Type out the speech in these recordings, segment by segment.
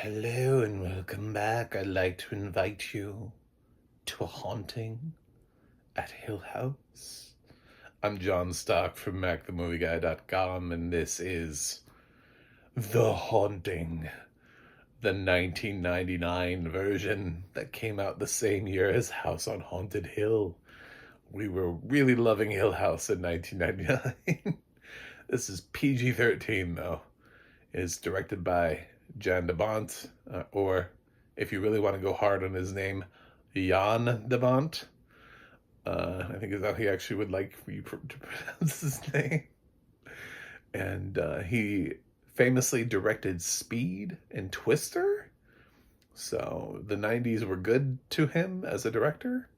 Hello and welcome back. I'd like to invite you to a haunting at Hill House. I'm John Stock from MacTheMovieGuy.com, and this is The Haunting, the 1999 version that came out the same year as House on Haunted Hill. We were really loving Hill House in 1999. This is PG-13 though. It's directed by Jan De Bont, or if you really want to go hard on his name, Jan De Bont. I think is how he actually would like for you to pronounce his name. And he famously directed Speed and Twister. So the 90s were good to him as a director.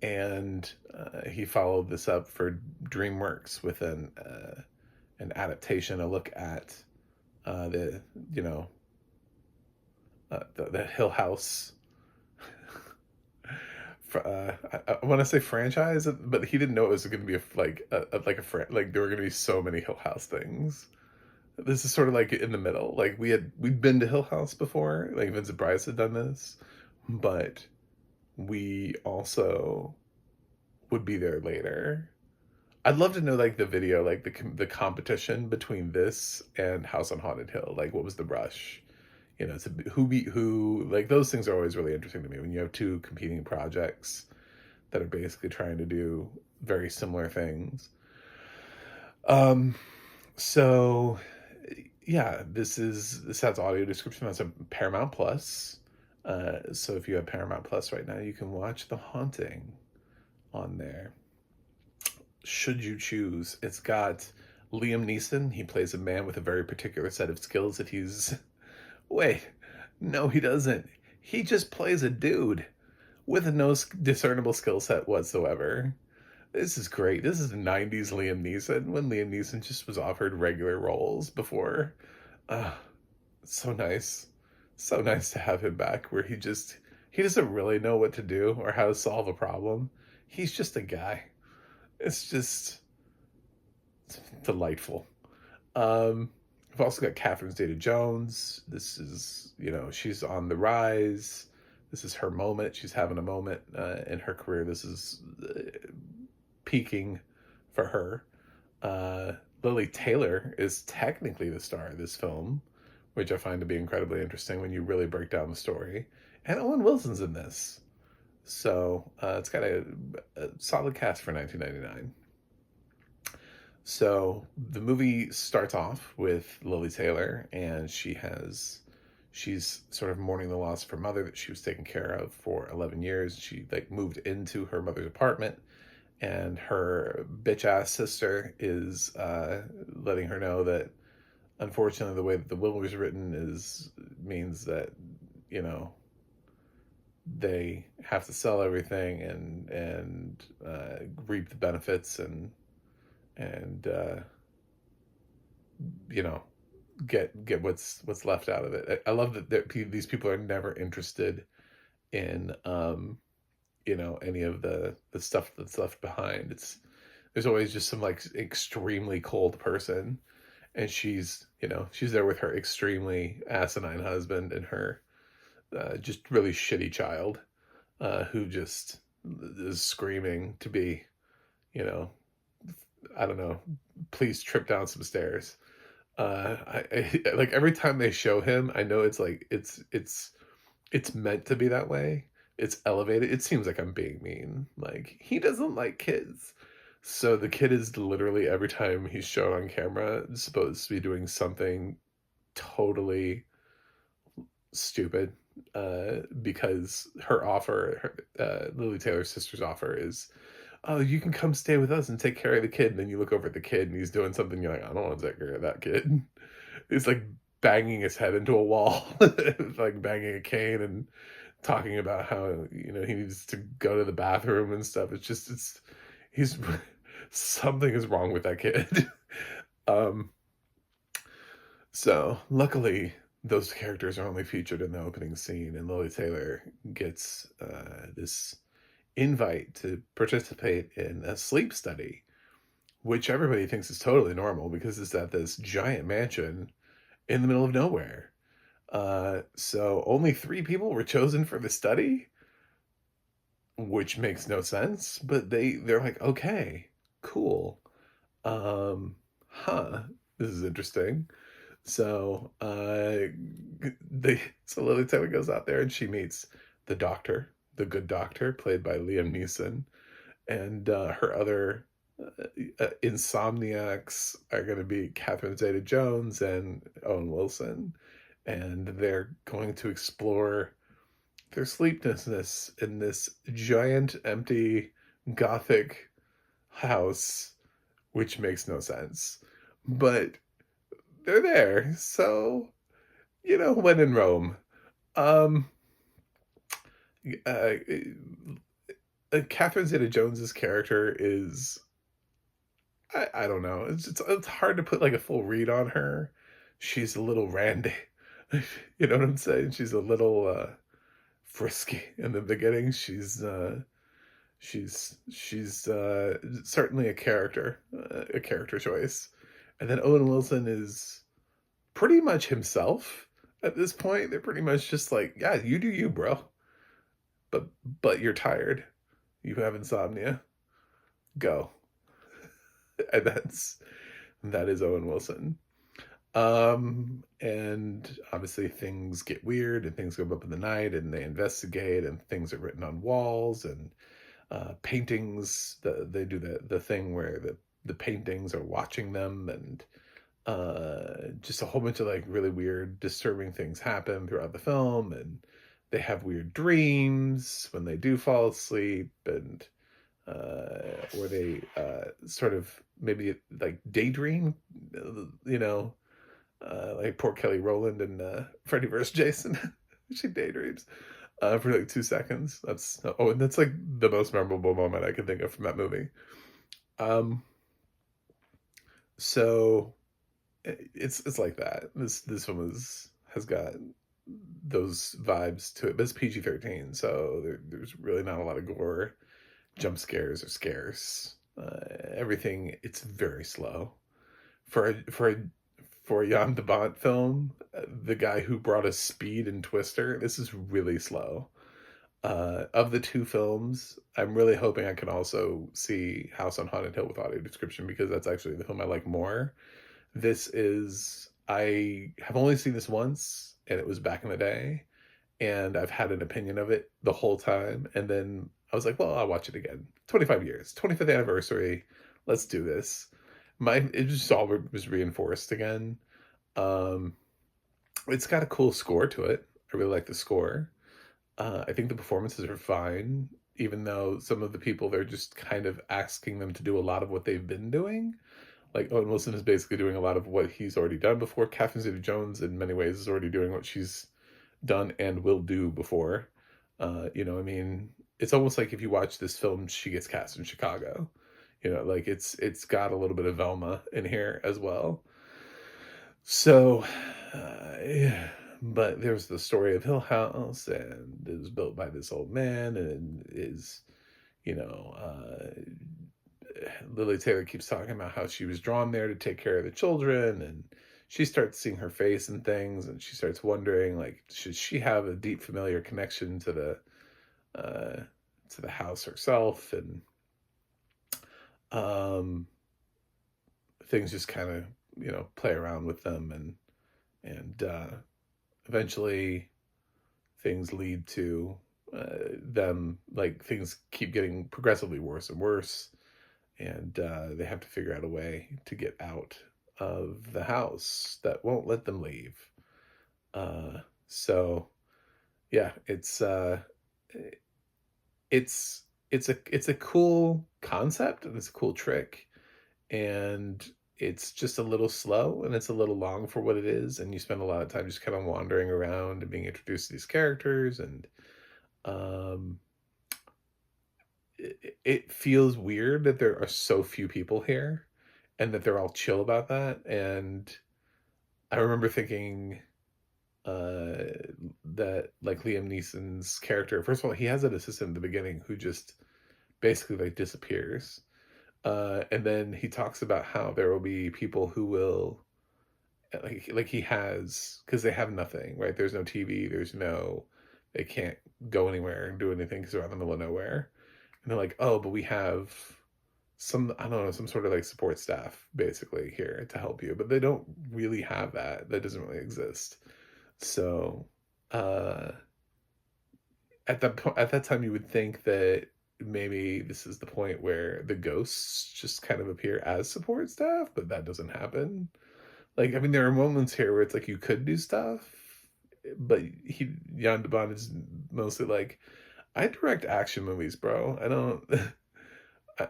And he followed this up for Dreamworks with an adaptation, a look at the Hill House. I want to say franchise, but he didn't know it was going to be like there were going to be so many Hill House things. This is sort of like in the middle. Like we'd been to Hill House before, like Vincent Price had done this, but we also would be there later. I'd love to know like the video, like the competition between this and House on Haunted Hill. Like what was the rush? To who beat who? Like those things are always really interesting to me when you have two competing projects that are basically trying to do very similar things. So yeah, this has audio description. That's a Paramount Plus. So if you have Paramount Plus right now, you can watch The Haunting on there. Should you choose. It's got Liam Neeson. He plays a man with a very particular set of skills that he's... Wait, no, he doesn't. He just plays a dude with no discernible skill set whatsoever. This is great. This is the 90s Liam Neeson, when Liam Neeson just was offered regular roles before. So nice. So nice to have him back, where he doesn't really know what to do or how to solve a problem. He's just a guy. It's just delightful. We've also got Catherine Zeta-Jones. This is, she's on the rise. This is her moment. She's having a moment in her career. This is peaking for her. Lily Taylor is technically the star of this film, which I find to be incredibly interesting when you really break down the story. And Owen Wilson's in this. So it's got a solid cast for 1999. So the movie starts off with Lily Taylor, and she's sort of mourning the loss of her mother that she was taking care of for 11 years. She moved into her mother's apartment, and her bitch ass sister is letting her know that, unfortunately, the way that the will was written means that they have to sell everything and reap the benefits and get what's left out of it. I love that these people are never interested in any of the stuff that's left behind. There's always just some extremely cold person, and she's there with her extremely asinine husband and her just really shitty child who just is screaming to be, I don't know, please trip down some stairs. I like every time they show him, I know it's meant to be that way. It's elevated. It seems like I'm being mean. Like, he doesn't like kids. So the kid is literally, every time he's shown on camera, supposed to be doing something totally stupid. Because Lily Taylor's sister's offer is, oh, you can come stay with us and take care of the kid. And then you look over at the kid and he's doing something. You're like, I don't want to take care of that kid. He's banging his head into a wall, banging a cane and talking about how, he needs to go to the bathroom and stuff. He's something is wrong with that kid. So luckily, those characters are only featured in the opening scene, and Lily Taylor gets this invite to participate in a sleep study, which everybody thinks is totally normal because it's at this giant mansion in the middle of nowhere. So only 3 people were chosen for the study, which makes no sense, but they're like, "Okay, cool. Um, huh, this is interesting." So, so Lily Taylor goes out there and she meets the doctor, the good doctor, played by Liam Neeson, and her other insomniacs are going to be Catherine Zeta-Jones and Owen Wilson, and they're going to explore their sleeplessness in this giant, empty, gothic house, which makes no sense. But they're there, so when in Rome. Um, uh, Catherine Zeta-Jones's character is I don't know. It's hard to put like a full read on her. She's a little randy. You know what I'm saying? She's a little frisky in the beginning. She's certainly a character choice. And then Owen Wilson is pretty much himself at this point. They're pretty much just like, yeah, you do you, bro. But but you're tired. You have insomnia. Go. And that is Owen Wilson. And obviously things get weird and things go up in the night and they investigate and things are written on walls and paintings. They do the thing where the paintings are watching them, and just a whole bunch of like really weird, disturbing things happen throughout the film, and they have weird dreams when they do fall asleep, and or they sort of maybe like daydream, like poor Kelly Rowland and Freddy vs. Jason. She daydreams for like 2 seconds. And that's like the most memorable moment I can think of from that movie. So it's like that. This one has got those vibes to it, but it's PG-13, so there's really not a lot of gore. Jump scares are scarce. Everything, it's very slow for a Jan De Bont film. The guy who brought us Speed and Twister, this is really slow. Of the two films, I'm really hoping I can also see House on Haunted Hill with audio description, because that's actually the film I like more. I have only seen this once, and it was back in the day, and I've had an opinion of it the whole time. And then I was like, well, I'll watch it again. 25 years, 25th anniversary. Let's do this. It just all was reinforced again. Um, it's got a cool score to it. I really like the score. I think the performances are fine, even though some of the people, they're just kind of asking them to do a lot of what they've been doing. Like Owen Wilson is basically doing a lot of what he's already done before. Catherine Zeta-Jones, in many ways, is already doing what she's done and will do before. I mean, it's almost like if you watch this film, she gets cast in Chicago. Like it's got a little bit of Velma in here as well. So, yeah. But there's the story of Hill House, and it was built by this old man, and is, you know, Lily Taylor keeps talking about how she was drawn there to take care of the children, and she starts seeing her face and things, and she starts wondering, like, should she have a deep familiar connection to the house herself, and um, things just kind of play around with them, and eventually things lead to them, like, things keep getting progressively worse and worse, and they have to figure out a way to get out of the house that won't let them leave. So yeah, it's it's a cool concept, and it's a cool trick, and it's just a little slow, and it's a little long for what it is, and you spend a lot of time just kind of wandering around and being introduced to these characters, and um it feels weird that there are so few people here and that they're all chill about that. And I remember thinking uh that, like, Liam Neeson's character, first of all, he has an assistant in the beginning who just basically like disappears, and then he talks about how there will be people who will like he has, because they have nothing, right? There's no TV, they can't go anywhere and do anything because they're out in the middle of nowhere. And they're like, oh, but we have some, I don't know, some sort of like support staff basically here to help you, but they don't really have that. That doesn't really exist. So, uh, at that time, you would think that maybe this is the point where the ghosts just kind of appear as support staff, but that doesn't happen. Like, I mean, there are moments here where it's like you could do stuff, but Jan De Bont is mostly like, I direct action movies, bro. I don't.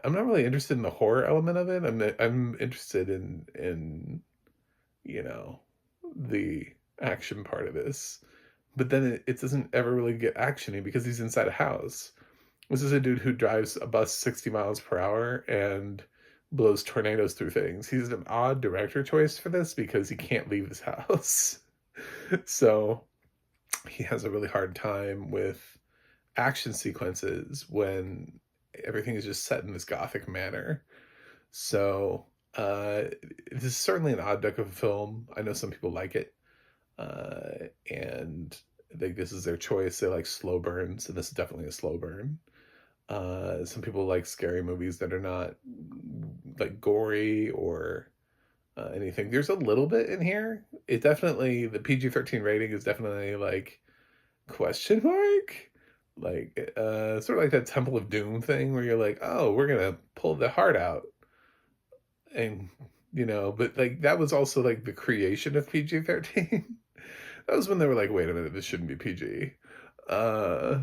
I'm not really interested in the horror element of it. I'm interested in you know the action part of this. But then it doesn't ever really get actiony because he's inside a house. This is a dude who drives a bus 60 miles per hour and blows tornadoes through things. He's an odd director choice for this because he can't leave his house. So he has a really hard time with action sequences when everything is just set in this gothic manner. So this is certainly an odd duck of a film. I know some people like it. And I think this is their choice. They like slow burns, and this is definitely a slow burn. Some people like scary movies that are not like gory or anything. There's a little bit in here. It definitely, the PG-13 rating is definitely like question mark, like sort of like that Temple of Doom thing where you're like, oh, we're gonna pull the heart out, and but like that was also like the creation of PG-13. That was when they were like, wait a minute, this shouldn't be PG. Uh,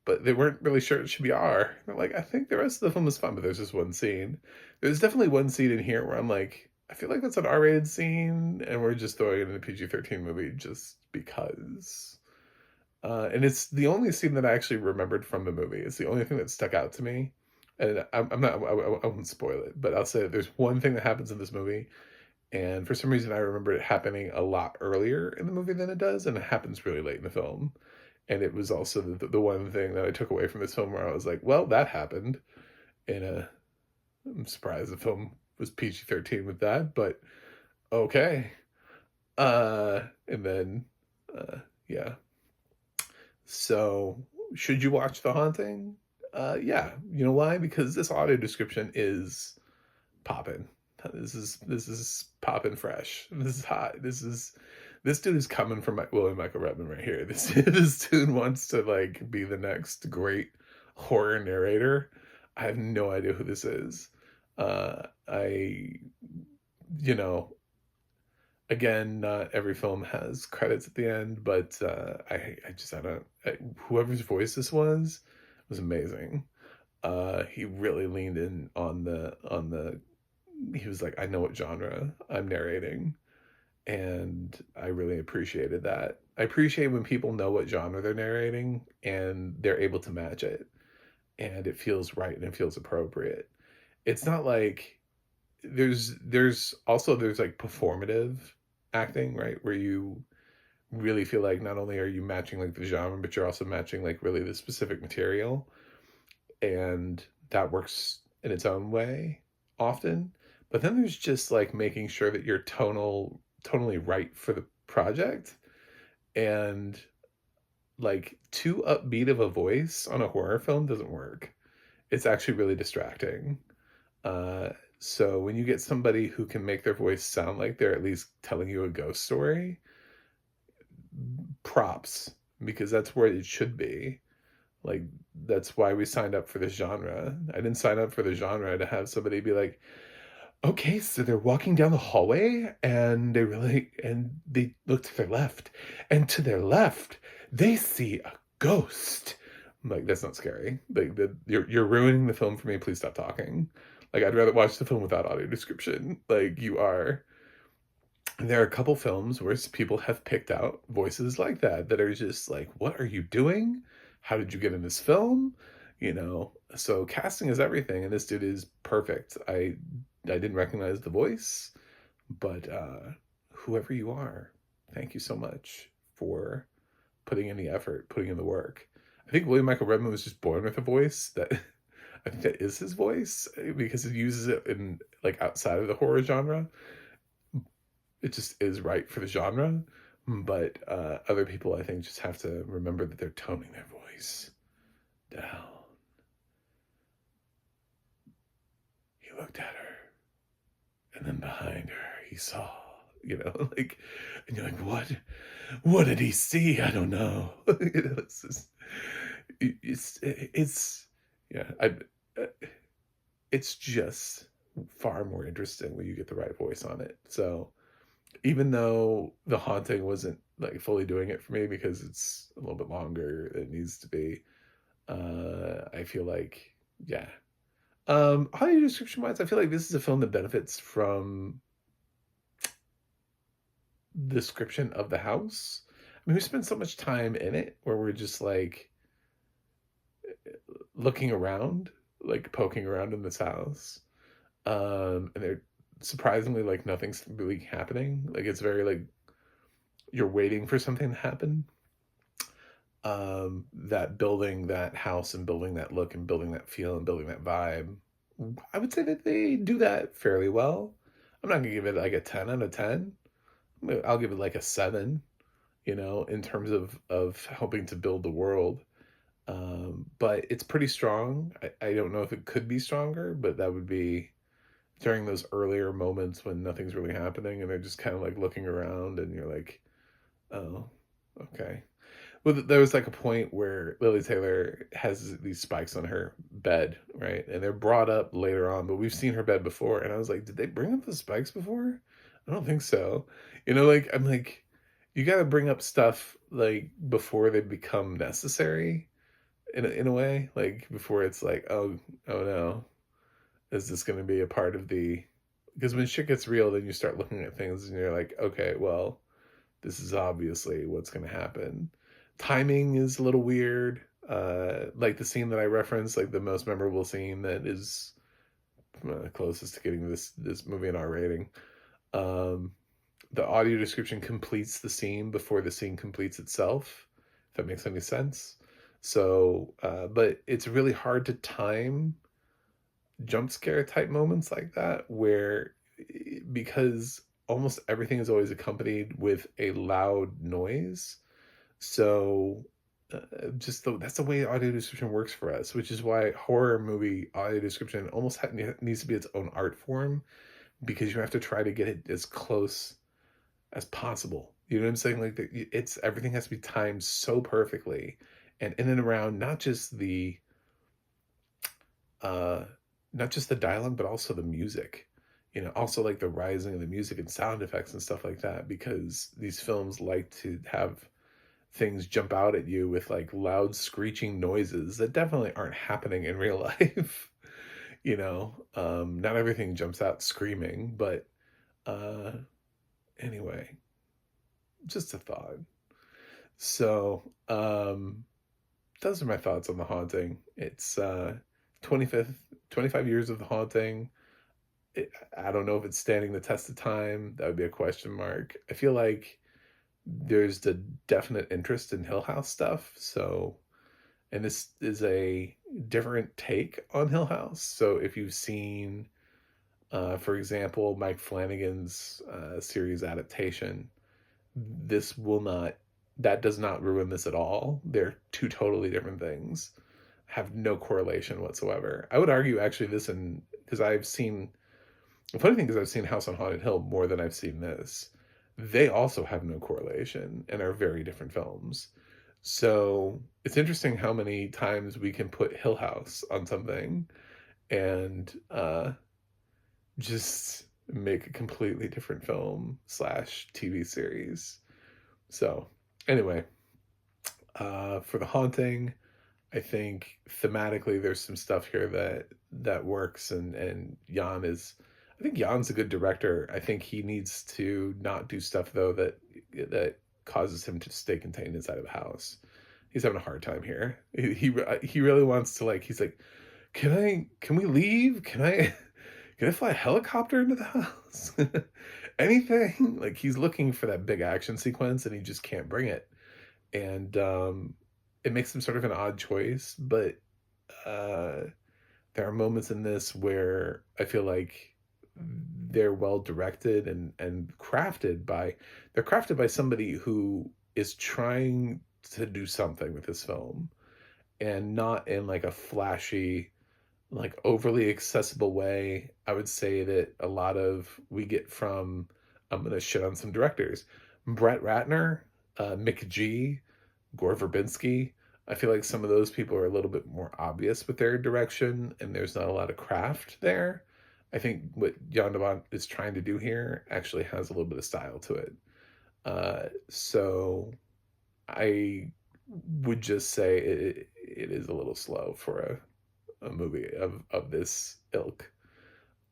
but they weren't really sure it should be R. They're like, I think the rest of the film is fun, but there's just one scene. There's definitely one scene in here where I'm like, I feel like that's an R-rated scene, and we're just throwing it in a PG-13 movie just because. And it's the only scene that I actually remembered from the movie. It's the only thing that stuck out to me. And I'm not, I won't spoil it, but I'll say that there's one thing that happens in this movie, and for some reason I remember it happening a lot earlier in the movie than it does, and it happens really late in the film. And it was also the one thing that I took away from this film where I was like, well, that happened. And I'm surprised the film was PG-13 with that, but okay. And then, yeah. So, should you watch The Haunting? Yeah. You know why? Because this audio description is popping. This is popping fresh. This is hot. This dude is coming from William Michael Redman right here. This dude wants to like be the next great horror narrator. I have no idea who this is. I you know Again, not every film has credits at the end, but I don't. Whoever's voice this was amazing. He really leaned in on the. He was like, I know what genre I'm narrating, and I really appreciated that. I appreciate when people know what genre they're narrating and they're able to match it, and it feels right and it feels appropriate. It's not like there's like performative acting, right, where you really feel like not only are you matching like the genre, but you're also matching like really the specific material, and that works in its own way often. But then there's just like making sure that you're tonally right for the project, and like too upbeat of a voice on a horror film doesn't work. It's actually really distracting. Uh, so when you get somebody who can make their voice sound like they're at least telling you a ghost story, props, because that's where it should be. Like, that's why we signed up for this genre. I didn't sign up for the genre to have somebody be like, okay, so they're walking down the hallway and they look to their left, and to their left they see a ghost. I'm like, that's not scary. Like, you're ruining the film for me. Please stop talking. Like, I'd rather watch the film without audio description. Like, you are. There are a couple films where people have picked out voices like that are just like, what are you doing? How did you get in this film? So casting is everything, and this dude is perfect. I didn't recognize the voice, but whoever you are, thank you so much for putting in the effort, putting in the work. I think William Michael Redman was just born with a voice that I think that is his voice because he uses it in like outside of the horror genre. It just is right for the genre. But other people, I think, just have to remember that they're toning their voice down. He looked at her, and then behind her, he saw, like, and you're like, what? What did he see? I don't know. It's just, it's, yeah, uh, it's just far more interesting when you get the right voice on it. So even though The Haunting wasn't like fully doing it for me because it's a little bit longer than it needs to be, I feel like, yeah. Audio description wise, I feel like this is a film that benefits from the description of the house. I mean, we spend so much time in it where we're just like looking around, like poking around in this house. And they're surprisingly like nothing's really happening. Like it's very like you're waiting for something to happen. That building that house and building that look and building that feel and building that vibe, I would say that they do that fairly well. I'm not gonna give it like a 10 out of 10. I'll give it like a 7, in terms of helping to build the world. But it's pretty strong. I don't know if it could be stronger, but that would be during those earlier moments when nothing's really happening and they're just kind of like looking around and you're like, oh, okay. Well, there was like a point where Lily Taylor has these spikes on her bed, right? And they're brought up later on, but we've seen her bed before. And I was like, did they bring up the spikes before? I don't think so. Like, I'm like, you got to bring up stuff like before they become necessary in a way, like before it's like, oh no, is this going to be a part of because when shit gets real, then you start looking at things and you're like, okay, well, this is obviously what's going to happen. Timing is a little weird. Like the scene that I referenced, like the most memorable scene that is closest to getting this movie an R rating. The audio description completes the scene before the scene completes itself, if that makes any sense. So, but it's really hard to time jump scare type moments like that because almost everything is always accompanied with a loud noise. So that's the way audio description works for us, which is why horror movie audio description almost needs to be its own art form, because you have to try to get it as close as possible. You know what I'm saying? Like it's everything has to be timed so perfectly, and in and around uh, not just the dialogue, but also the music. Also like the rising of the music and sound effects and stuff like that, because these films like to have things jump out at you with like loud screeching noises that definitely aren't happening in real life. Not everything jumps out screaming, but uh anyway, just a thought. So those are my thoughts on The Haunting. It's 25 years of The Haunting. I don't know if it's standing the test of time. That would be a question mark. I feel like there's the definite interest in Hill House stuff. So, and this is a different take on Hill House. So if you've seen, for example, Mike Flanagan's series adaptation, that does not ruin this at all. They're two totally different things, have no correlation whatsoever. I would argue actually because the funny thing is I've seen House on Haunted Hill more than I've seen this. They also have no correlation and are very different films. So it's interesting how many times we can put Hill House on something and just make a completely different film / TV series. So anyway, for The Haunting, I think thematically there's some stuff here that works, and I think Jan's a good director. I think he needs to not do stuff though that causes him to stay contained inside of a house. He's having a hard time here. He really wants to, like, he's like, can we leave? Can I fly a helicopter into the house? Anything? Like he's looking for that big action sequence and he just can't bring it. And it makes him sort of an odd choice, but there are moments in this where I feel like they're well directed and they're crafted by somebody who is trying to do something with this film, and not in like a flashy, like overly accessible way. I would say that a lot of we get from, I'm gonna shit on some directors, Brett Ratner, Mick G, Gore Verbinski. I feel like some of those people are a little bit more obvious with their direction, and there's not a lot of craft there. I think what Jan De Bont is trying to do here actually has a little bit of style to it. So I would just say it is a little slow for a movie of this ilk.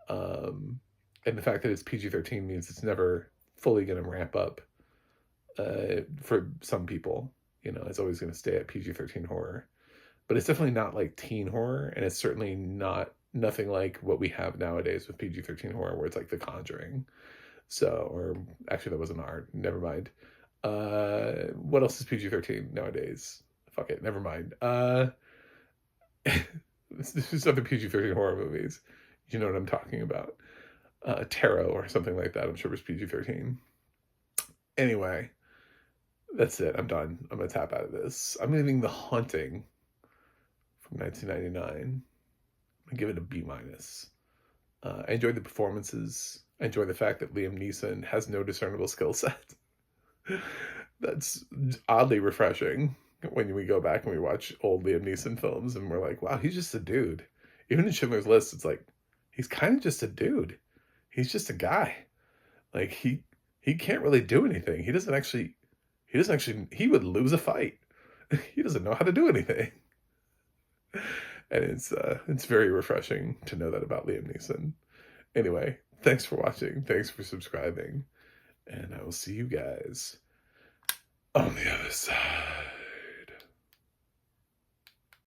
And the fact that it's PG-13 means it's never fully going to ramp up for some people. You know, it's always going to stay at PG-13 horror. But it's definitely not like teen horror, and it's certainly nothing like what we have nowadays with PG-13 horror, where it's like The Conjuring. So, or actually, that wasn't art. Never mind. What else is PG-13 nowadays? Fuck it. Never mind. This is other PG-13 horror movies. You know what I'm talking about. Tarot or something like that. I'm sure it was PG-13. Anyway, that's it. I'm done. I'm going to tap out of this. I'm leaving The Haunting from 1999. I'm going to give it a B-. I enjoyed the performances. I enjoy the fact that Liam Neeson has no discernible skill set. That's oddly refreshing when we go back and we watch old Liam Neeson films and we're like, wow, he's just a dude. Even in Schindler's List, it's like, he's kind of just a dude. He's just a guy. Like, he can't really do anything. He would lose a fight. He doesn't know how to do anything. And it's very refreshing to know that about Liam Neeson. Anyway, thanks for watching. Thanks for subscribing. And I will see you guys on the other side.